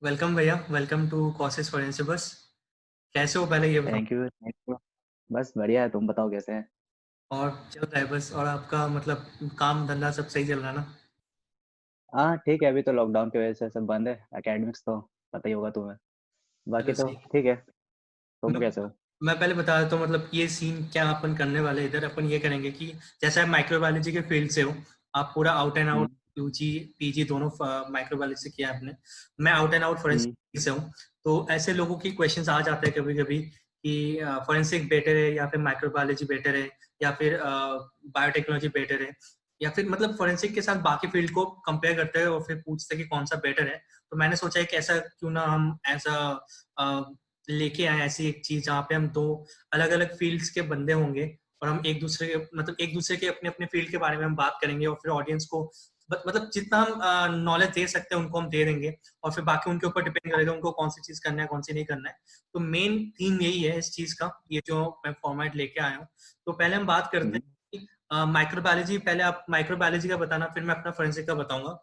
Welcome भैया, welcome to causes फॉरेंसिबस। कैसे हो पहले ये बताओ। Thank you. बस बढ़िया है, तुम बताओ कैसे हैं। और चल रहा है बस। और आपका मतलब काम धंधा सब सही चल रहा है ना? हाँ ठीक है, अभी तो लॉकडाउन की वजह से सब बंद है। एकेडमिक्स तो पता ही होगा तुम्हें। चलो बाकी तो सही है। ठीक है। मैं तुम कैसे हो? मैं पहले बता देता हूँ मतलब ये सीन क्या अपन करने वाले हैं। इधर अपन ये करेंगे कि जैसे आप माइक्रोबायोलॉजी के फील्ड से हो, आप पूरा out and out hmm. UG PG दोनों माइक्रोबायोलॉजी से किया है आपने। मैं out and out hmm. Forensic से हूँ। तो ऐसे लोगों की क्वेश्चंस आ जाते हैं कभी कभी कि फोरेंसिक बेटर है या फिर माइक्रोबायोलॉजी बेटर है या फिर बायोटेक्नोलॉजी बेटर है, या फिर मतलब फोरेंसिक के साथ बाकी फील्ड को कंपेयर करते हैं और फिर पूछते हैं कि कौन सा बेटर है। तो मैंने सोचा है कि ऐसा क्यों ना हम ऐसा लेके आए ऐसी एक चीज जहाँ पे हम दो अलग अलग फील्ड्स के बंदे होंगे और हम एक दूसरे के मतलब एक दूसरे के अपने अपने फील्ड के बारे में हम बात करेंगे और फिर ऑडियंस को मतलब जितना हम नॉलेज दे सकते हैं उनको हम दे देंगे। और फिर बाकी उनके ऊपर डिपेंड करेगा उनको कौन सी चीज करना है कौन सी नहीं करना है। तो मेन थीम यही है इस चीज का, ये जो मैं फॉर्मेट लेके आया हूँ। तो पहले हम बात करते हम्म। हैं कि माइक्रोबायोलॉजी, पहले आप माइक्रोबायोलॉजी का बताना फिर मैं अपना फोरेंसिक का बताऊंगा।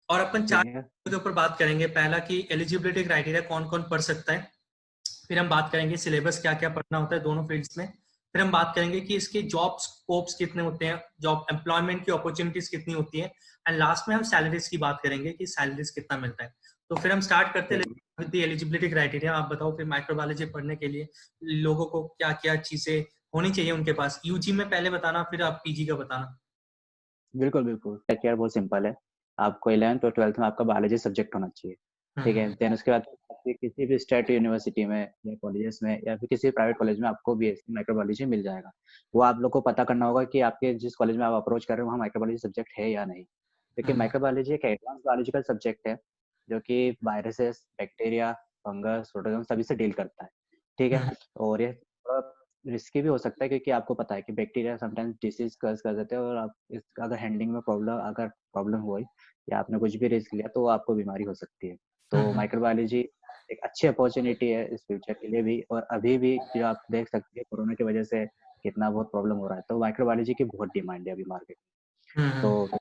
और अपन चार ठीक है। के ऊपर बात करेंगे। पहला कि एलिजिबिलिटी क्राइटेरिया कौन कौन पढ़ सकता है। फिर हम बात करेंगे सिलेबस क्या क्या पढ़ना होता है दोनों फील्ड्स में। फिर हम बात करेंगे कि इसके जॉब स्कोप्स कितने होते हैं, जॉब एम्प्लॉयमेंट की अपॉर्चुनिटीज कितनी होती है। एंड लास्ट में हम सैलरीज की बात करेंगे कि सैलरीज कितना मिलता है। तो फिर हम स्टार्ट करते हैं ठीक है। With the eligibility criteria. आप बताओ फिर माइक्रोबायोलॉजी पढ़ने के लिए लोगों को क्या क्या चीजें होनी चाहिए उनके पास। यूजी में पहले बताना फिर आप पीजी का बताना। बिल्कुल बिल्कुल, क्राइटेरिया बहुत सिंपल है। आपको 11th और 12th में आपका बायोलॉजी सब्जेक्ट होना चाहिए। ठीक है, हम्म। देन उसके बाद आपके किसी भी स्टेट यूनिवर्सिटी में या कॉलेजेस में या फिर किसी प्राइवेट कॉलेज में आपको बीएससी माइक्रोबायोलॉजी मिल जाएगा। वो आप लोग को पता करना होगा कि आपके जिस कॉलेज में आप अप्रोच कर रहे हो वहाँ माइक्रोबायोलॉजी सब्जेक्ट है या नहीं। क्योंकि हम्म। माइक्रोबायोलॉजी एक एडवांस बायोलॉजिकल सब्जेक्ट है जो कि वायरसेस, बैक्टीरिया, फंगस, प्रोटोजोम सभी से डील करता है। ठीक है। हम्म। और ये थोड़ा रिस्की भी हो सकता है क्योंकि आपको पता है कि बैक्टीरिया समटाइम्स डिसीज कज कर देते हैं और आप इस अगर हैंडलिंग में प्रॉब्लम हुई या आपने कुछ भी रिस्क लिया तो आपको बीमारी हो सकती है। तो हम्म। माइक्रोबायोलॉजी एक अच्छी अपॉर्चुनिटी है इस फ्यूचर के लिए भी। और अभी भी जो आप देख सकते हैं कोरोना की वजह से कितना बहुत प्रॉब्लम हो रहा है, तो माइक्रोबायोलॉजी की बहुत डिमांड है अभी मार्केट में। हम्म। तो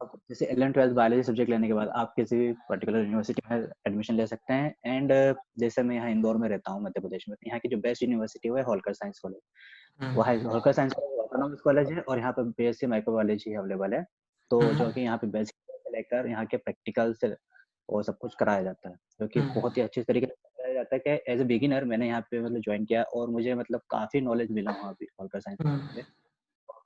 अब जैसे 11 12 बायोलॉजी सब्जेक्ट लेने के बाद आप किसी भी पर्टिकुलर यूनिवर्सिटी में एडमिशन ले सकते हैं। एंड जैसे मैं यहाँ इंदौर में रहता हूँ मध्य प्रदेश में, तो यहाँ की जो बेस्ट यूनिवर्सिटी है वो है होलकर साइंस कॉलेज। वो है Holkar science college autonomous college है और यहाँ पे बीएससी माइक्रोबायोलॉजी अवेलेबल है। तो जो हम्म। कि यहाँ पे बेसिक से लेकर यहाँ के प्रैक्टिकल से वो सब कुछ कराया जाता है, जो कि बहुत ही अच्छी तरीके से कराया जाता है। कि एज ए बिगिनर मैंने यहाँ पे मतलब ज्वाइन किया और मुझे मतलब काफी नॉलेज मिला वहाँ पे होलकर साइंस हम्म। से।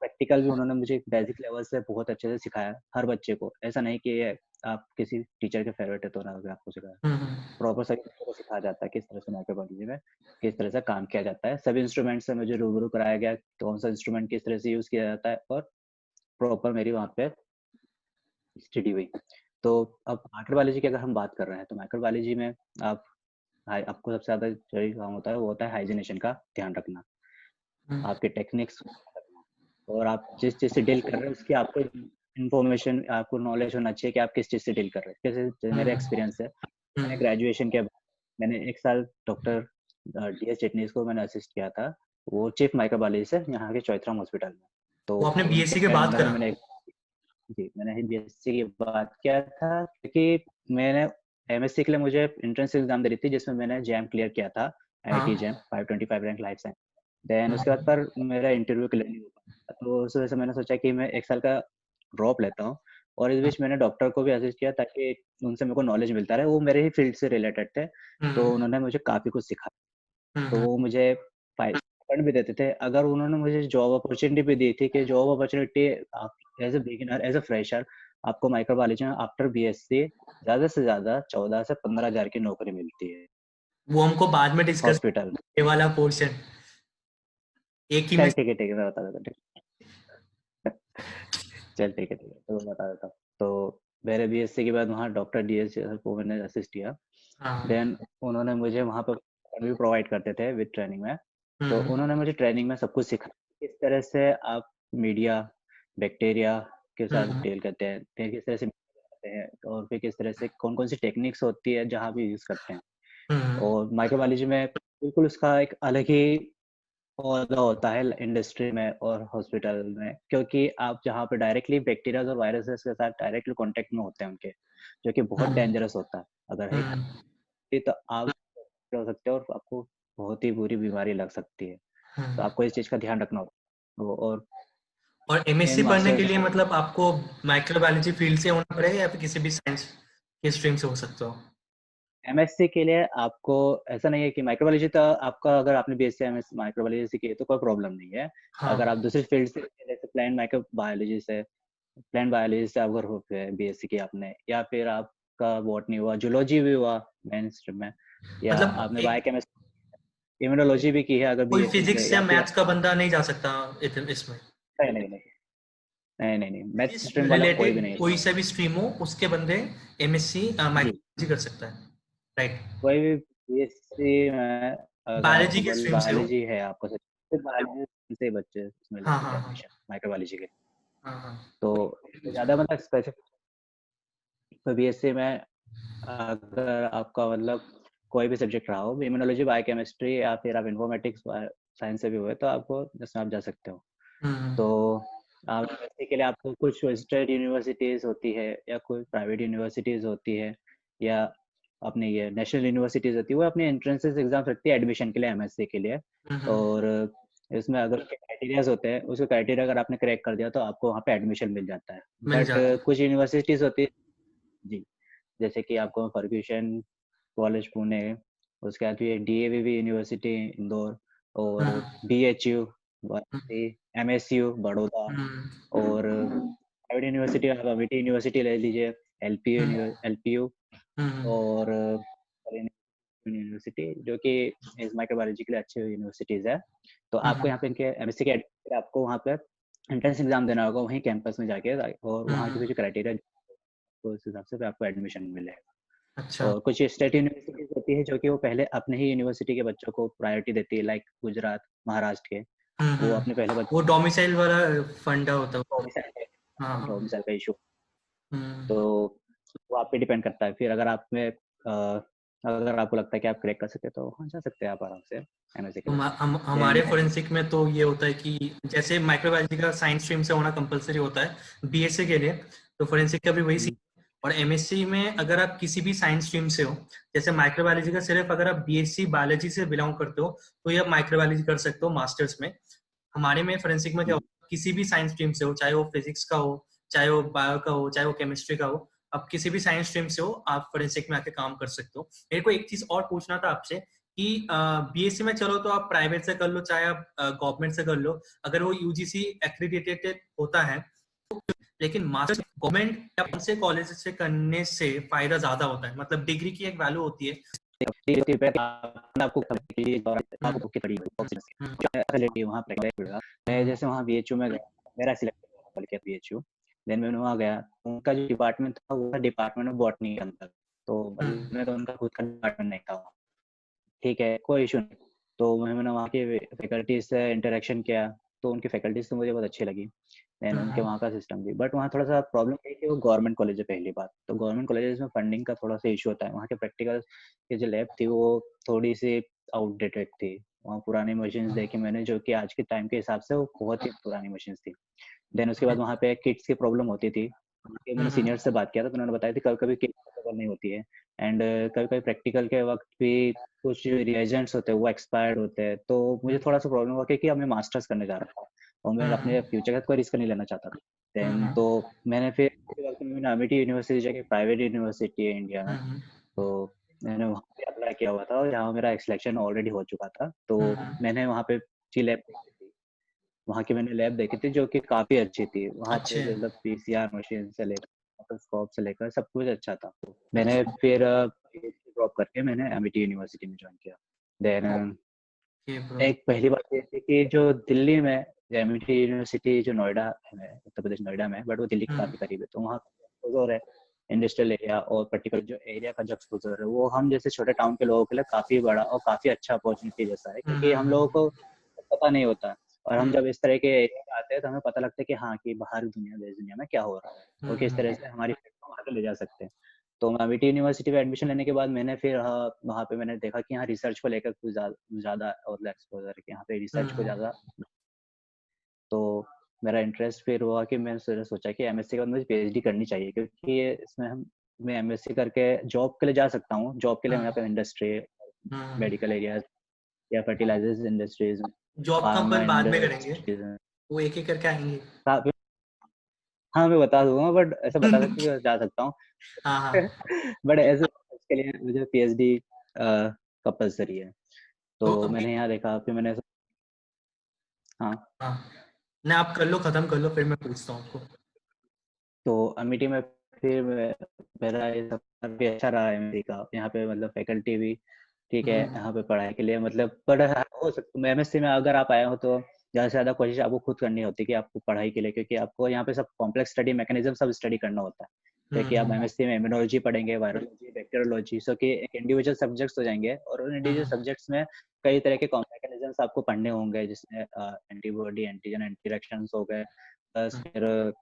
प्रैक्टिकल भी उन्होंने मुझे बेसिक लेवल से बहुत अच्छे से सिखाया हर बच्चे को। ऐसा नहीं कि आप किसी टीचर के फेवरेट है तो उन्होंने आपको सिखाया। हम्म। प्रॉपर सभी बच्चों को सिखाया जाता है किस तरह से माइक्रोबायोलॉजी में किस तरह से काम किया जाता है। सभी इंस्ट्रूमेंट से मुझे रूबरू कराया गया कौन सा इंस्ट्रूमेंट किस तरह से यूज किया जाता है और प्रॉपर मेरी वहाँ पे स्टडी हुई। तो अब माइक्रोबायोलॉजी की अगर हम बात कर रहे हैं तो माइक्रोबायोलॉजी में आप आपको सबसे ज्यादा जरूरी काम होता है वो होता है हाइजीनेशन का ध्यान रखना, हम्म। आपके टेक्निक्स और आप जिस चीज़ से डील कर रहे हैं उसकी आपको इन्फॉर्मेशन, आपको नॉलेज होना चाहिए कि आप किस चीज़ से डील कर रहे हैं। जैसे मेरा हम्म। एक्सपीरियंस है, मैंने हम्म। ग्रेजुएशन के बाद मैंने 1 साल डॉक्टर डीएस चिटनीस को मैंने असिस्ट किया था। वो चीफ माइक्रोबायोलॉजिस्ट है यहाँ के चौइथराम हॉस्पिटल में। तो वो आपने बीएससी के उनके बाद अंडर में करा? मैंने बीएससी की बात किया था क्योंकि मैंने एमएससी के लिए मुझे एंट्रेंस एग्जाम दे रही थी जिसमें मैंने जैम क्लियर किया था, आईआईटी हाँ। JAM 525 rank life science. Then उसके बाद हम्म। पर मेरा इंटरव्यू क्लियर नहीं हो पाया, तो उस वजह से मैंने सोचा कि मैं 1 साल का ड्रॉप लेता हूँ। और इस बीच मैंने डॉक्टर को भी असिस्ट किया ताकि उनसे मेरे को नॉलेज मिलता रहे, वो मेरे ही फील्ड से रिलेटेड थे। तो हम्म। उन्होंने मुझे काफ़ी कुछ सिखाया। तो हम्म। वो मुझे फंड भी देते थे। अगर उन्होंने मुझे जॉब अपॉर्चुनिटी भी दी थी कि जॉब अपॉर्चुनिटी आप as a beginner, as a fresher आपको माइक्रोबायोलॉजी में आफ्टर बीएससी ज़्यादा से ज़्यादा 14 से 15,000 की नौकरी मिलती है वो हमको बाद में डिस्कस, हॉस्पिटल में। ये वाला पोर्शन एक ही में। चल ठीक है, मैं बता देता हूँ। चल ठीक है, तो मैं बता देता हूँ। तो मेरे बीएससी के बाद वहाँ डॉक्टर डीएस को मैंने असिस्ट किया। हाँ। देन उन्होंने मुझे वहाँ पर भी प्रोवाइड करते थे विद ट्रेनिंग में। तो हम्म। उन्होंने मुझे ट्रेनिंग में सब कुछ सिखाया किस तरह से आप मीडिया, बैक्टीरिया के साथ हम्म। डील करते हैं, फिर किस तरह से करते हैं और फिर किस तरह से कौन-कौन सी टेक्निक्स होती है जहाँ भी यूज़ करते हैं। हम्म। और माइक्रोबायोलॉजी में बिल्कुल उसका एक अलग ही पौधा होता है इंडस्ट्री में और हॉस्पिटल में, क्योंकि आप जहाँ पे डायरेक्टली बैक्टीरियाज और वायरसेस के साथ डायरेक्टली कांटेक्ट में होते हैं उनके, जो कि बहुत हम्म डेंजरस होता है। अगर है हम्म तो आप हो सकते हो और आपको बहुत ही बुरी बीमारी लग सकती है। तो हम्म। आपको इस चीज़ का ध्यान रखना होगा। और और मेन एमएससी पढ़ने के मास्टर्स लिए मतलब आपको माइक्रोबायोलॉजी फील्ड से होना पड़ेगा या फिर किसी भी साइंस के स्ट्रीम से हो सकते हो? एमएससी के लिए आपको ऐसा नहीं है कि माइक्रोबायोलॉजी तो आपका, अगर आपने बीएससी एमएस माइक्रोबायोलॉजी की है तो कोई प्रॉब्लम नहीं है। अगर आप हाँ दूसरी फील्ड से जैसे प्लांट बायोलॉजी से अगर हो गए बीएससी की आपने, या फिर आपका बॉटनी हुआ, जूलॉजी भी हुआ मेन स्ट्रीम में, या मतलब आपने एक बायोकेमिस्ट्री इम्यूनोलॉजी भी की है अगर कोई बीएससी से, फिजिक्स या या फिर मैथ्स का बंदा नहीं जा सकता इसमें? नहीं नहीं नहीं नहीं नहीं नहीं मैथ फिजिक्स स्ट्रीम वाला कोई भी रिलेटेड नहीं। कोई सा भी स्ट्रीम हो उसके बंदे एमएससी जी, माइक्रोबायोलॉजी कर सकता है, राइट? कोई भी बीएससी में अगर बायोलॉजी आपको के बोल स्ट्रीम से हो। बायोलॉजी है आपको, सिर्फ बायोलॉजी से ही बच्चे इसमें ले हाँ सकते हाँ हैं हाँ एडमिशन माइक्रोबायोलॉजी के। हाँ हाँ। तो ज़्यादा मतलब स्पेसिफिक तो बीएससी में अगर आपका मतलब कोई भी सब्जेक्ट रहा हो, इम्यूनोलॉजी, बायोकेमिस्ट्री, या फिर आप इन्फॉर्मेटिक्स साइंस से भी हुए, तो आपको जिसमें आप जा सकते हो। हम्म तो आप एमएससी के लिए आपको कुछ स्टेट यूनिवर्सिटीज होती है या कोई प्राइवेट यूनिवर्सिटीज होती है, या अपनी ये नेशनल यूनिवर्सिटीज होती है, वो अपने एंट्रेंसेस एग्जाम रखती है एडमिशन के लिए एमएससी के लिए। हम्म। और इसमें अगर क्राइटेरियाज होते हैं, उसके क्राइटेरिया अगर आपने क्रैक कर दिया तो आपको वहाँ पे एडमिशन मिल जाता है। मिल बट जाता है। कुछ यूनिवर्सिटीज होती है जी, जैसे कि आपको फर्ग्यूसन कॉलेज पुणे, उसके बाद फिर डीएवीवी यूनिवर्सिटी इंदौर, और हम्म बीएचयू हम्म वाराणसी, एमएसयू बड़ौदा, हम्म और प्राइवेट यूनिवर्सिटी आप अमिटी यूनिवर्सिटी ले लीजिए, एलपीयू, हम्म और यूनिवर्सिटी, जो कि इस माइक्रोबायोलॉजी के लिए अच्छी यूनिवर्सिटीज है। तो आपको हम्म यहाँ पे इनके एमएससी के आपको वहाँ पे एंट्रेंस एग्जाम देना होगा वहीं कैंपस में जाके, और वहाँ के हम्म। कुछ क्राइटेरिया, तो उस हिसाब से फिर आपको एडमिशन मिलेगा। अच्छा। और कुछ स्टेट यूनिवर्सिटीज होती है जो कि वो पहले अपने ही यूनिवर्सिटी के बच्चों को प्रायोरिटी देती है, लाइक गुजरात, महाराष्ट्र के, वो अपने पहले वो बच्चों डोमिसाइल वाला फंडा होता है को उसमें। हाँ हाँ। मिसाइल का इशू। हम्म। तो वो आप पे डिपेंड करता है। फिर अगर आपको लगता है कि आप क्रैक कर सकते हैं तो वहाँ जा सकते हैं आप आराम से एमएससी के लिए। हमारे देन फोरेंसिक में तो ये होता है कि जैसे माइक्रोबायोलॉजी का साइंस स्ट्रीम से होना कंपलसरी होता है बीएससी के लिए, तो फोरेंसिक का भी वही सीन। और एमएससी में अगर आप किसी भी साइंस स्ट्रीम से हो, जैसे माइक्रोबायोलॉजी का सिर्फ अगर आप बीएससी बायोलॉजी से बिलोंग करते हो तो ये आप माइक्रोबायोलॉजी कर सकते हो मास्टर्स में। हमारे में फोरेंसिक में क्या होता है, किसी भी साइंस स्ट्रीम से हो, चाहे वो फिजिक्स का हो, चाहे वो बायो का हो, चाहे वो केमिस्ट्री का हो, आप किसी भी साइंस स्ट्रीम से हो आप फोरेंसिक में आके काम कर सकते हो। मेरे को एक चीज और पूछना था आपसे कि बीएससी में चलो तो आप प्राइवेट से कर लो चाहे आप गवर्नमेंट से कर लो, अगर वो यूजीसी एक्रीडिटेटेड होता है, लेकिन मास्टर्स गवर्नमेंट या कौन से कॉलेज से करने से फायदा ज्यादा होता है? मतलब डिग्री की एक वैल्यू होती है। आपको हम्म हम्म वहाँ पे मैं जैसे वहाँ बीएचयू में गया, मेरा सिलेक्शन किया बीएचयू। देन मैं वहाँ गया, उनका जो डिपार्टमेंट था वो था डिपार्टमेंट ऑफ बॉटनी के अंदर। तो हम्म मैं तो उनका खुद का डिपार्टमेंट नहीं था। ठीक है, कोई इश्यू नहीं। तो मैंने वहाँ के फैकल्टीज़ से इंटरेक्शन किया, तो उनकी फैकल्टीज़ तो मुझे बहुत अच्छी लगी। देन उनके हम्म वहाँ का सिस्टम भी, बट वहाँ थोड़ा-सा प्रॉब्लम ये है कि वो गवर्नमेंट कॉलेज है पहली बात। तो गवर्नमेंट कॉलेजेस में फंडिंग का थोड़ा-सा इश्यू होता है। वहाँ के प्रैक्टिकल की जो लैब थी वो थोड़ी-सी आउटडेटेड थी। वहाँ पुरानी मशीन्स देखी मैंने, जो कि आज के टाइम के हिसाब से वो बहुत ही पुरानी मशीन्स थी। देन उसके बाद वहाँ पे किट्स की प्रॉब्लम होती थी। उनके मैंने हम्म सीनियर से बात किया था तो उन्होंने बताया था कभी-कभी किट अवेलेबल नहीं होती है, एंड कभी-कभी प्रैक्टिकल के वक़्त भी कुछ रिएजेंट्स होते हैं वो एक्सपायर्ड होते हैं। तो मुझे थोड़ा-सा प्रॉब्लम हुआ क्योंकि अब मैं मास्टर्स करने जा रहा था और मैं अपने फ्यूचर का कोई रिस्क नहीं लेना चाहता था। देन तो मैंने फिर उसके बाद मैंने अमिटी यूनिवर्सिटी जाके, प्राइवेट यूनिवर्सिटी है इंडिया में, हम्म तो मैंने वहाँ पे अप्लाई किया हुआ था और जहाँ मेरा सिलेक्शन ऑलरेडी हो चुका था। तो मैंने वहाँ पे अच्छी लैब देखी थी। वहाँ की मैंने लैब देखी थी जो कि काफ़ी अच्छी थी। वहाँ अच्छे। पे मतलब पीसीआर मशीन से लेकर माइक्रोस्कोप से लेकर सब कुछ अच्छा था। मैंने अच्छा। फिर पीएचडी ड्रॉप करके मैंने एमिटी यूनिवर्सिटी में जॉइन किया। Then okay bro. एक पहली बात ये थी कि जो दिल्ली में एमिटी यूनिवर्सिटी जो नोएडा है, उत्तर प्रदेश नोएडा में है, बट वो दिल्ली के काफ़ी करीब है। तो वहाँ एक्सपोज़र है इंडस्ट्रियल एरिया, और पर्टिकुलर जो एरिया का जो एक्सपोज़र है वो हम जैसे छोटे टाउन के लोगों के लिए काफ़ी बड़ा और काफ़ी अच्छा अपॉर्चुनिटी जैसा है, क्योंकि हम लोगों को पता नहीं होता। और हम जब इस तरह के एरिया में आते हैं तो हमें पता लगता है कि हाँ, कि बाहर दुनिया, देश दुनिया में क्या हो रहा है और किस तरह से हमारी फील्ड को हम आगे ले जा सकते हैं। तो मैं अमिटी यूनिवर्सिटी में एडमिशन लेने के बाद मैंने फिर वहाँ पे मैंने देखा कि यहाँ रिसर्च को लेकर कुछ ज़्यादा और एक्सपोजर है कि यहाँ पे रिसर्च को ज़्यादा, तो मेरा इंटरेस्ट फिर हुआ कि मैंने सोचा कि एमएससी के बाद मुझे पीएचडी करनी चाहिए, क्योंकि ये इसमें मैं एमएससी करके जॉब के लिए जा सकता हूँ। जॉब के लिए मैं यहाँ पे इंडस्ट्री, मेडिकल एरियाज या फर्टिलाइजर्स इंडस्ट्रीज, जॉब का फार्मा अपन बाद में करेंगे, इंडस्ट्रीज में वो एक एक करके आएंगे। हाँ मैं बता दूंगा, बट ऐसा बता सकते कि जा सकता हूँ। हाँ हाँ। बट ऐसे इसके लिए मुझे पीएचडी कंपलसरी है, तो तो अभी मैंने यहाँ देखा फिर मैंने हाँ हाँ, नहीं आप कर लो, खत्म कर लो, फिर मैं पूछता हूँ आपको। तो अमिटी में फिर मेरा ये सफर भी अच्छा रहा है एमएससी का। यहाँ पे मतलब फैकल्टी भी ठीक है यहाँ पे पढ़ाई के लिए, मतलब पर हो सकता एमएससी में अगर आप आए हो तो ज़्यादा से ज़्यादा कोशिश आपको खुद करनी होती है कि आपको पढ़ाई के लिए, क्योंकि आपको यहाँ पे सब कॉम्प्लेक्स स्टडी मैकेनिज्म सब स्टडी करना होता है। क्योंकि आप एमएससी में इम्यूनोलॉजी पढ़ेंगे, वायरोलॉजी, बैक्टीरियोलॉजी, सो कि एक इंडिविजुअल सब्जेक्ट्स हो जाएंगे, और उन इंडिविजुअल सब्जेक्ट्स में कई तरह के मैकेनिज्म्स आपको पढ़ने होंगे, जिसमें एंटीबॉडी, एंटीजन इंटरेक्शंस हो गए, प्लस फिर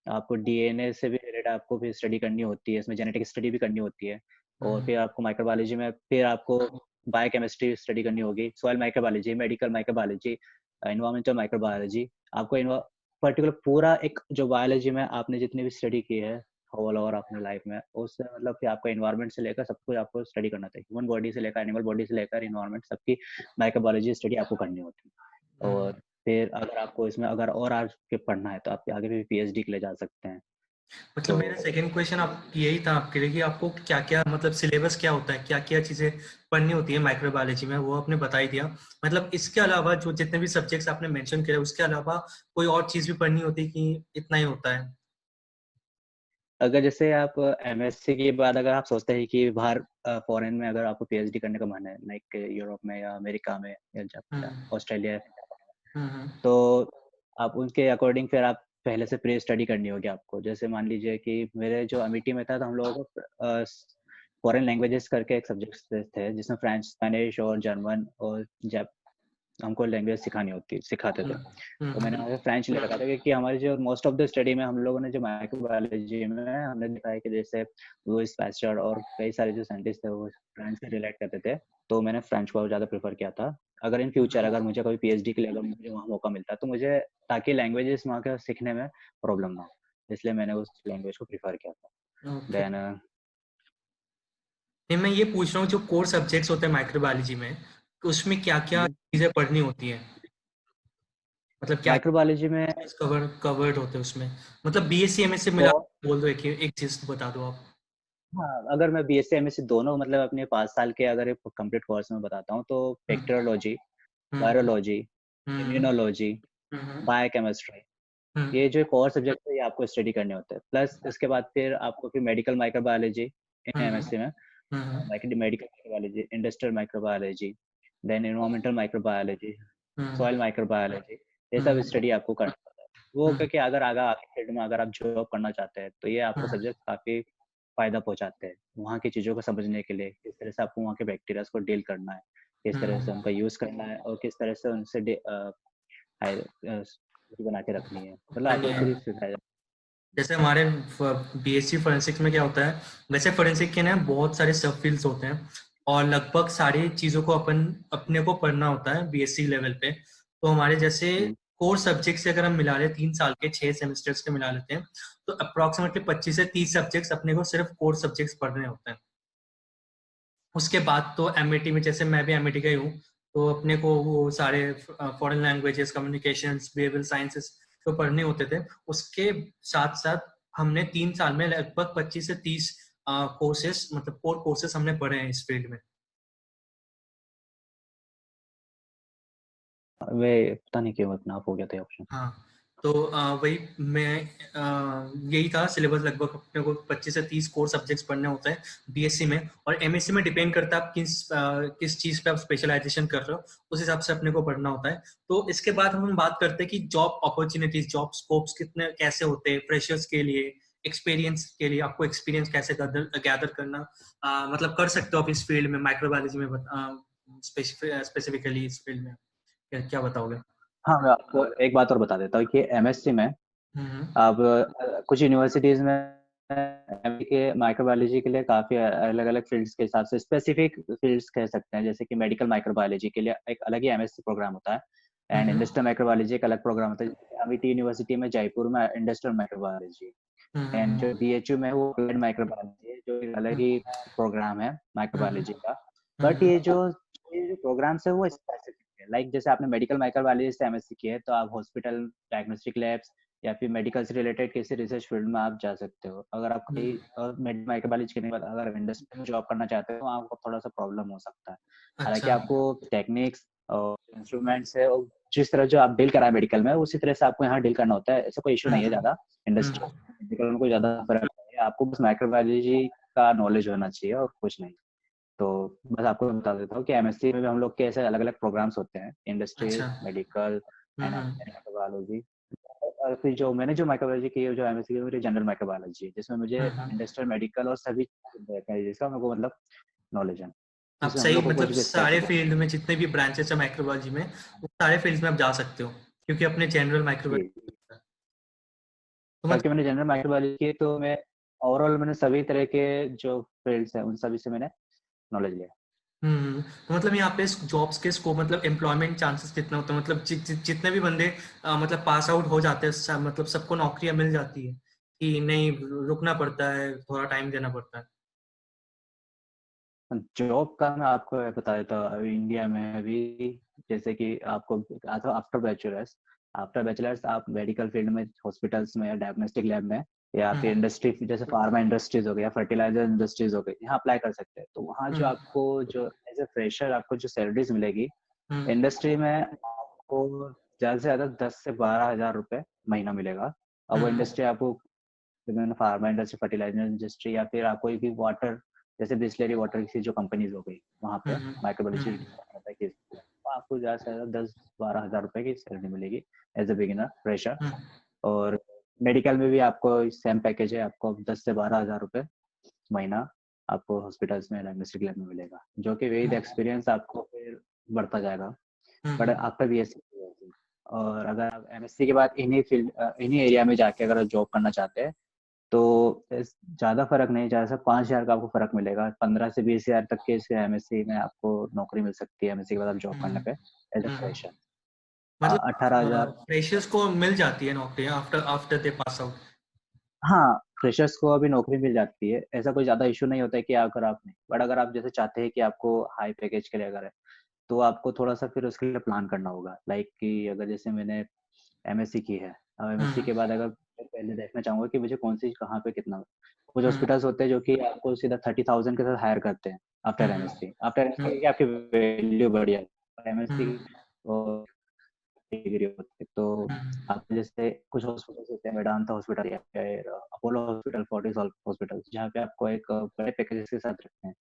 आपको डीएनए से भी रिलेटेड आपको भी स्टडी करनी होती है, इसमें जेनेटिक स्टडी भी करनी होती है। और फिर आपको माइक्रोबायोलॉजी में फिर आपको बायोकेमिस्ट्री स्टडी करनी होगी, soil microbiology, medical microbiology, environmental microbiology. आपको पर्टिकुलर पूरा एक जो बायोलॉजी में आपने जितनी भी स्टडी की है होल ओवर अपने लाइफ में, उससे मतलब कि आपको एनवायरमेंट से लेकर सब कुछ आपको स्टडी करना चाहिए। ह्यूमन बॉडी से लेकर एनिमल बॉडी से लेकर एनवायरमेंट, सबकी माइक्रोबायोलॉजी स्टडी आपको करनी होती है। और फिर अगर आपको इसमें अगर और आगे पढ़ना है तो आप आगे भी पीएचडी के लिए जा सकते हैं। मतलब तो मेरा सेकंड क्वेश्चन आप यही था आपके लिए कि आपको क्या क्या मतलब सिलेबस क्या होता है, क्या क्या चीजें पढ़नी होती है माइक्रोबायोलॉजी में, वो आपने बता ही दिया। मतलब इसके अलावा जो जितने भी सब्जेक्ट्स आपने मेंशन किए उसके अलावा कोई और चीज भी पढ़नी होती है कि इतना ही होता है? अगर जैसे आप एमएससी के बाद अगर आप सोचते हैं कि बाहर फॉरेन में अगर आपको पीएचडी करने का मन है, लाइक यूरोप में या अमेरिका में या ऑस्ट्रेलिया, हम्म तो आप उनके अकॉर्डिंग फिर आप पहले से प्री स्टडी करनी होगी आपको। जैसे मान लीजिए कि मेरे जो अमिटी में था तो हम लोगों को फॉरेन लैंग्वेजेस करके एक सब्जेक्ट थे, जिसमें फ्रेंच, स्पेनिश और जर्मन और हमको लैंग्वेज सिखाते थे। तो मैंने वहाँ पे फ्रेंच ले रखा था, क्योंकि हमारी जो मोस्ट ऑफ द स्टडी में हम लोगों ने जो माइक्रोबायोलॉजी में हमने देखा है कि जैसे लुईस पास्चर और कई सारे जो साइंटिस्ट थे वो फ्रेंच से रिलेट करते थे, तो मैंने फ्रेंच को ज़्यादा प्रेफर किया था। अगर इन फ्यूचर अगर मुझे कभी पीएचडी के लिए अगर मुझे वहाँ मौका मिलता तो मुझे, ताकि लैंग्वेजेस वहाँ के सीखने में प्रॉब्लम ना हो, इसलिए मैंने उस लैंग्वेज को प्रेफर किया था। ओके। देन नहीं मैं ये पूछ रहा हूँ जो कोर सब्जेक्ट्स होते हैं माइक्रोबायोलॉजी में, तो उसमें क्या क्या चीजें पढ़नी होती हैं, मतलब क्या माइक्रोबायोलॉजी में कवर्ड होते हैं उसमें, मतलब बीएससी एमएससी मिला बोल दो, एक चीज बता दो आप। हाँ, अगर मैं बीएससी एमएससी दोनों मतलब अपने 5 साल के अगर एक कंप्लीट कोर्स में बताता हूँ, तो हम्म बैक्टीरियोलॉजी, हम्म वायरोलॉजी, हम्म इम्यूनोलॉजी, हम्म बायोकेमिस्ट्री, हम्म ये जो कोर सब्जेक्ट है ये आपको स्टडी करने होते हैं। प्लस इसके बाद फिर आपको फिर medical microbiology in hmm MSc में, hmm medical microbiology, industrial microbiology, then environmental microbiology, hmm soil microbiology, ये सब हम्म स्टडी आपको करना होता है। वो हम्म क्योंकि अगर आगे आपके फील्ड में अगर आप जॉब करना चाहते हैं तो ये आपको हम्म सब्जेक्ट काफी फायदा पहुंचाते हैं वहाँ की चीजों को समझने के लिए, किस तरह से आपको वहाँ के बैक्टीरिया को डील करना है, किस तरह से उनका यूज करना है, और किस तरह से उनसे बना के रखनी है, मतलब हाँ आपको जी, खुद ही सिखाया जाता जैसे हमारे बीएससी फोरेंसिक्स में क्या होता है, वैसे फोरेंसिक के ना बहुत सारे सब फील्ड्स होते हैं और लगभग सारी चीजों को अपन अपने को पढ़ना होता है बीएससी लेवल पे। तो हमारे जैसे है। कोर सब्जेक्ट से अगर हम मिला लें 3 साल के 6 सेमेस्टर्स के मिला लेते हैं, तो अप्रोक्सीमेटली 25 से 30 सब्जेक्ट्स अपने को सिर्फ कोर सब्जेक्ट्स पढ़ने होते हैं। उसके बाद तो एमएटी में, जैसे मैं भी एमएटी का ही हूँ, तो अपने को वो सारे foreign languages, communications, behavioural sciences तो पढ़ने होते थे। उसके साथ साथ हमने 3 साल में लगभग 25 से 30 कोर्सेस, मतलब कोर कोर्सेस हमने पढ़े हैं इस फील्ड में। वे पता नहीं क्यों इतना ऑफ हो गया था ऑप्शन। हाँ, तो वही मैं यही था सिलेबस, लगभग अपने को 25 से 30 कोर सब्जेक्ट्स पढ़ने होते हैं बीएससी में। और एमएससी में डिपेंड करता है आप किस चीज पे आप स्पेशलाइजेशन कर रहे हो, उस हिसाब से अपने को पढ़ना होता है। तो इसके बाद हम बात करते हैं कि जॉब अपॉर्चुनिटीज, जॉब स्कोप्स कितने कैसे होते हैं फ्रेशर्स के लिए, एक्सपीरियंस के लिए, आपको एक्सपीरियंस कैसे गैदर करना मतलब कर सकते हो आप इस फील्ड में, माइक्रोबायोलॉजी में स्पेसिफिकली इस फील्ड में क्या क्या बताओगे? हाँ मैं आपको एक बात और बता देता हूँ कि एमएससी में हम्म अब कुछ यूनिवर्सिटीज में के माइक्रोबायोलॉजी के लिए काफी अलग अलग फील्ड्स के हिसाब से स्पेसिफिक फील्ड्स कह सकते हैं, जैसे कि मेडिकल माइक्रोबायोलॉजी के लिए एक अलग ही एमएससी प्रोग्राम होता है, एंड हम्म इंडस्ट्रियल माइक्रोबायोलॉजी एक अलग प्रोग्राम होता है, जैसे अमिटी यूनिवर्सिटी में जयपुर में इंडस्ट्रियल माइक्रोबायोलॉजी, एंड हम्म जो बीएचयू में है वो अप्लाइड माइक्रोबायोलॉजी है, जो एक अलग ही प्रोग्राम है हम्म माइक्रोबायोलॉजी का। बट हम्म ये जो प्रोग्राम्स है वो स्पेसिफिक है, लाइक जैसे आपने मेडिकल माइक्रोबायोलॉजी से एमएससी की है तो आप हॉस्पिटल डायग्नोस्टिक लैब्स या फिर मेडिकल से रिलेटेड किसी रिसर्च फील्ड में आप जा सकते हो। अगर आप कहीं और माइक्रोबायोलॉजी करने के बाद अगर इंडस्ट्री में जॉब करना चाहते हो तो आपको थोड़ा सा प्रॉब्लम हो सकता है। हालांकि अच्छा। आपको टेक्निक्स और इंस्ट्रूमेंट्स है और जिस तरह जो आप डील करा है मेडिकल में उसी तरह से आपको यहाँ डील करना होता है, ऐसा कोई इशू नहीं है हम्म ज्यादा। इंडस्ट्री हम्म मेडिकल में कोई ज्यादा फर्क नहीं है, आपको बस माइक्रोबायोलॉजी का नॉलेज होना चाहिए और कुछ नहीं। तो बस आपको बता देता हूँ कि एमएससी में भी हम लोग के ऐसे अलग अलग प्रोग्राम्स होते हैं, इंडस्ट्री, अच्छा। Medical and hmm microbiology. और फिर जो मैंने जो माइक्रोबायोलॉजी की है, जो एमएससी की है, मेरी जनरल माइक्रोबायोलॉजी है, जिसमें मुझे हम्म। इंडस्ट्रियल, मेडिकल और सभी जिसका मेरे को मतलब नॉलेज है, आप जिसमें हम सही लोग को मतलब कुछ भी सारे स्पेसिफिक फील्ड में जितने भी ब्रांचेस है माइक्रोबायोलॉजी में, वो सारे फील्ड्स में आप जा सकते हो क्योंकि अपने जनरल जी। माइक्रोबायोलॉजी तो क्योंकि मतलब। मैंने जनरल माइक्रोबायोलॉजी की है, तो मैं ओवरऑल मैंने सभी तरह के जो फील्ड्स हैं उन सभी से मैंने नॉलेज लिया। तो मतलब यहाँ पे जॉब्स के स्कोप मतलब एम्प्लॉयमेंट चांसेस कितना होता है, मतलब जितने भी बंदे मतलब पास आउट हो जाते हैं मतलब सबको नौकरियां मिल जाती है कि नहीं, रुकना पड़ता है, थोड़ा टाइम देना पड़ता है। जॉब का मैं आपको बता देता हूँ, अभी इंडिया में अभी जैसे कि आपको आफ्टर बैचलर्स आप मेडिकल फील्ड में, हॉस्पिटल्स में, डायग्नोस्टिक लैब में, या फिर हम्म इंडस्ट्री जैसे फार्मा इंडस्ट्रीज हो गया, फर्टिलाइजर इंडस्ट्रीज हो गई, यहाँ अप्लाई कर सकते हैं। तो वहाँ जो हम्म आपको जो एज ए फ्रेशर आपको जो सैलरीज मिलेगी हम्म इंडस्ट्री में, आपको ज्यादा से ज्यादा 10 से 12 हजार रुपए महीना मिलेगा। और वो हम्म इंडस्ट्री आपको फार्मा इंडस्ट्री, फर्टिलाइजर इंडस्ट्री, या फिर आप कोई भी वाटर जैसे बिस्लरी वाटर की जो कंपनीज हो गई वहाँ पे हम्म माइक्रोबायोलॉजी हम्म आपको ज्यादा से ज्यादा 10 12 हजार रुपए की सैलरी मिलेगी एज ए बिगिनर फ्रेशर। हम्म और मेडिकल में भी आपको सेम पैकेज है, आपको 10 से 12 हजार रुपए महीना आपको हॉस्पिटल्स में, डायग्नोस्टिक लैब में मिलेगा, जो कि विद एक्सपीरियंस आपको फिर बढ़ता जाएगा। बट हम्म आफ्टर बीएससी, और अगर आप एमएससी के बाद इन्हीं फील्ड, इन्हीं एरिया में जाके अगर जॉब करना चाहते हैं तो ज्यादा फर्क नहीं, ज्यादा से 5 हजार का आपको फर्क मिलेगा। 15 से 20 हजार तक के इस एमएससी में आपको नौकरी मिल सकती है, एमएससी के बाद आप जॉब करने हम्म पे एज ए हम्म। फ्रेशर। अठारह मतलब हजार फ्रेशर्स को मिल जाती है नौकरी after after they pass out. हाँ, फ्रेशर्स को अभी नौकरी मिल जाती है, ऐसा कोई ज्यादा इशू नहीं होता है कि अगर आप नहीं, बट अगर आप जैसे चाहते हैं कि आपको हाई पैकेज के लिए अगर है तो आपको थोड़ा सा फिर उसके लिए प्लान करना होगा। लाइक कि अगर जैसे मैंने एमएससी की है, अब एमएससी हम्म के बाद अगर मैं पहले देखना चाहूंगा कि मुझे कौन सी कहाँ पे कितना, कुछ हम्म हॉस्पिटल्स होते हैं जो कि आपको सीधा 30,000 के साथ हायर करते हैं after hmm MSc. After hmm MSc की आपकी वैल्यू बढ़िया, एमएससी हम्म और डिग्री होती है। तो हम्म आप जैसे कुछ हॉस्पिटल्स होते हैं, मेदांता हॉस्पिटल या फिर अपोलो हॉस्पिटल, फोर्टिस हॉस्पिटल, जहाँ पे आपको एक बड़े पैकेज के साथ रखते हैं।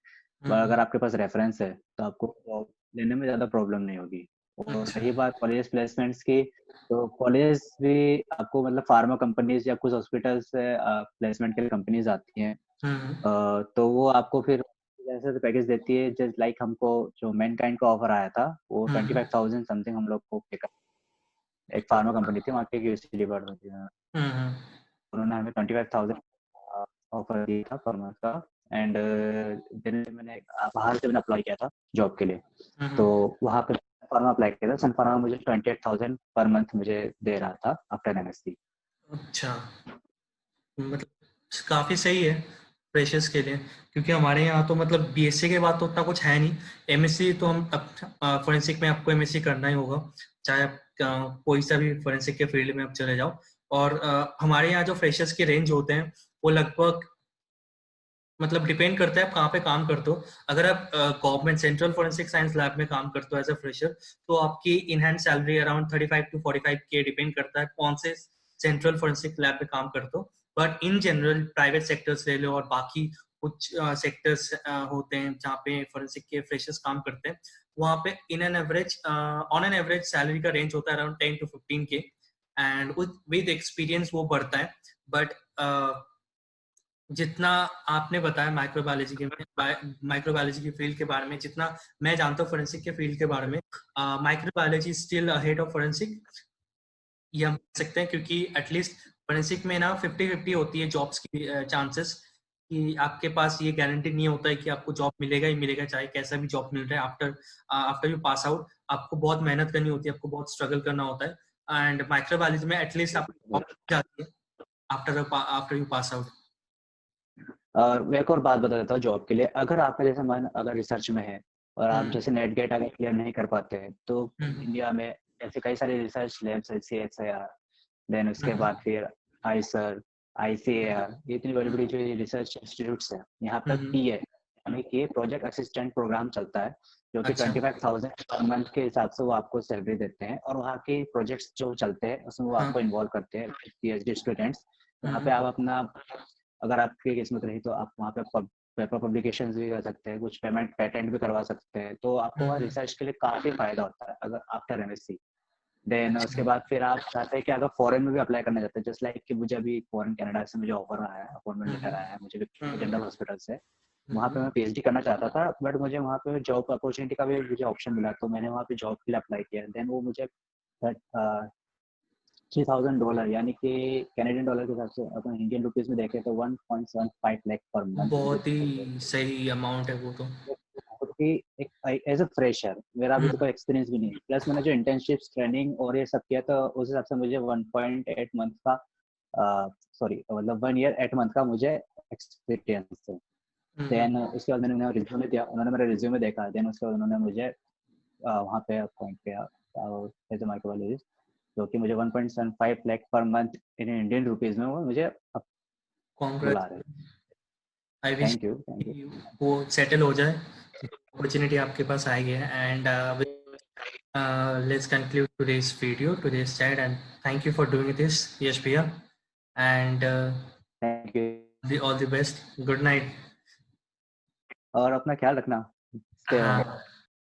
पर हम्म। अगर आपके पास रेफरेंस है तो आपको जॉब लेने में ज़्यादा प्रॉब्लम नहीं होगी। और अच्छा। रही बात कॉलेज प्लेसमेंट्स की, तो कॉलेज भी आपको मतलब फार्मा कंपनीज या कुछ हॉस्पिटल से प्लेसमेंट के लिए कंपनीज आती हैं। हम्म तो वो आपको फिर जैसे पैकेज देती है, जस्ट लाइक हमको जो मैनकाइंड का ऑफर आया था वो ट्वेंटी हम्म फाइव थाउजेंड समथिंग हम लोग को पे कर, एक फार्मा कंपनी थी वहाँ की यूएससी डिपार्टमेंट थी, हम्म उन्होंने हमें 25,000 ऑफर दिया था पर मंथ का। एंड देन मैंने बाहर से मैंने अप्लाई किया था जॉब के लिए, तो हम्म। वहाँ पे फार्मा अप्लाई किया था, सन फार्मा मुझे 28,000 पर मंथ मुझे दे रहा था आफ्टर एमएससी। अच्छा, मतलब काफी सही है फ्रेशर्स के लिए, क्योंकि हमारे यहाँ तो मतलब बीएससी के बाद तो उतना कुछ है नहीं। एमएससी तो हम फोरेंसिक में आपको एमएससी करना ही होगा, चाहे आप कोई सा भी फोरेंसिक के फील्ड में आप चले जाओ। और हमारे यहाँ जो फ्रेशर्स के रेंज होते हैं वो लगभग मतलब डिपेंड करता है आप कहाँ पे काम करते हो। अगर आप government central forensic science lab में काम करते हो एज अ फ्रेशर, तो आपकी in hand salary around 35 to 45 के डिपेंड करता है कौन से सेंट्रल फोरेंसिक लैब में काम करते हो। But in general private sectors ले लो और बाकी कुछ सेक्टर्स होते हैं जहाँ पे फोरेंसिक के फ्रेशर्स काम करते हैं, वहाँ पे in an average on an average salary का रेंज होता है अराउंड 10 to 15 के। एंड विद एक्सपीरियंस वो बढ़ता है। बट जितना आपने बताया माइक्रोबायोलॉजी के माइक्रोबायोलॉजी की फील्ड के बारे में, जितना मैं जानता हूँ फोरेंसिक के फील्ड के बारे में, microbiology still ahead of forensic, ये हम कह सकते हैं, क्योंकि एटलीस्ट फोरेंसिक में ना 50-50 होती है जॉब्स की चांसेस, कि आपके पास ये गारंटी नहीं होता है कि आपको जॉब मिलेगा ही मिलेगा, चाहे कैसा भी जॉब मिल रहा है। आफ्टर यू पास आउट आपको बहुत मेहनत करनी होती है, आपको बहुत स्ट्रगल करना होता है। एंड माइक्रोबायोलॉजी में एटलीस्ट आपको जॉब मिल जाती है आफ्टर यू पास आउट। और मैं एक और बात बता देता हूँ जॉब के लिए। अगर आपका जैसे मन अगर रिसर्च में है और आप हम्म जैसे नेट गेट अगर क्लियर नहीं कर पाते हैं, तो हम्म इंडिया में ऐसे कई सारे रिसर्च लैब्स है, CSIR, देन उसके हम्म बाद फिर आईसर, ICAR, ये इतनी बड़ी बड़ी जो रिसर्च इंस्टीट्यूट्स है, यहाँ पर हम्म, PA यानी कि प्रोजेक्ट असिस्टेंट प्रोग्राम चलता है, जो कि अच्छा 25,000 पर मंथ के हिसाब से वो आपको सैलरी देते हैं। और वहाँ के प्रोजेक्ट्स जो चलते हैं उसमें वो हाँ आपको इन्वॉल्व करते हैं, PhD स्टूडेंट्स। वहाँ पे हम्म आप अपना, अगर आपकी किस्मत रही तो आप वहाँ पे पेपर पब्लिकेशंस भी कर सकते हैं, कुछ पेटेंट भी करवा सकते हैं। तो आपको वहाँ हम्म, रिसर्च के लिए काफ़ी फायदा होता है अगर आफ्टर MSc। देन उसके अच्छा बाद फिर आप चाहते हैं कि अगर फॉरेन में भी अप्लाई करना चाहते हैं, जस्ट लाइक कि मुझे अभी फॉरेन कनाडा से मुझे ऑफर आया है, अपॉइंटमेंट लेटर आया है मुझे हम्म जनरल हॉस्पिटल से। वहाँ पे हम्म, मैं PhD करना चाहता था, बट मुझे वहाँ पे जॉब अपॉर्चुनिटी का भी मुझे ऑप्शन मिला, तो मैंने वहाँ पे जॉब के लिए अप्लाई किया। देन वो मुझे $3,000 यानी कि कैनेडियन डॉलर के हिसाब से अपन इंडियन रुपीज में देखें तो 1.75 लाख पर मंथ मुझे बहुत देते थे। ही सही अमाउंट है वो तो। क्योंकि एक एज अ फ्रेशर मेरा अभी तो हम्म, कोई एक्सपीरियंस भी नहीं है, प्लस मैंने जो इंटर्नशिप्स ट्रेनिंग और ये सब किया, तो उस हिसाब से मुझे 1.8 मंथ का, सॉरी मतलब 1 ईयर 8 मंथ का मुझे एक्सपीरियंस है। देन हम्म, उसके बाद मैंने उन्हें रिज्यूमे दिया, उन्होंने मेरा रिज्यूमे देखा। देन उसके बाद उन्होंने मुझे वहाँ पे अपॉइंट किया एज अ माइक्रोबायोलॉजिस्ट, जो कि मुझे 1.75 lakh per month in Indian rupees में वो मुझे अब बुला रहे हैं। Congratulation. I wish thank you, thank you. वो सेटल हो जाए, अपॉर्चुनिटी आपके पास आएगी। And let's conclude today's video, today's chat, and thank you for doing this, Yash Bhaiya. And thank you. all the best. Good night. और अपना ख्याल रखना, stay home. हाँ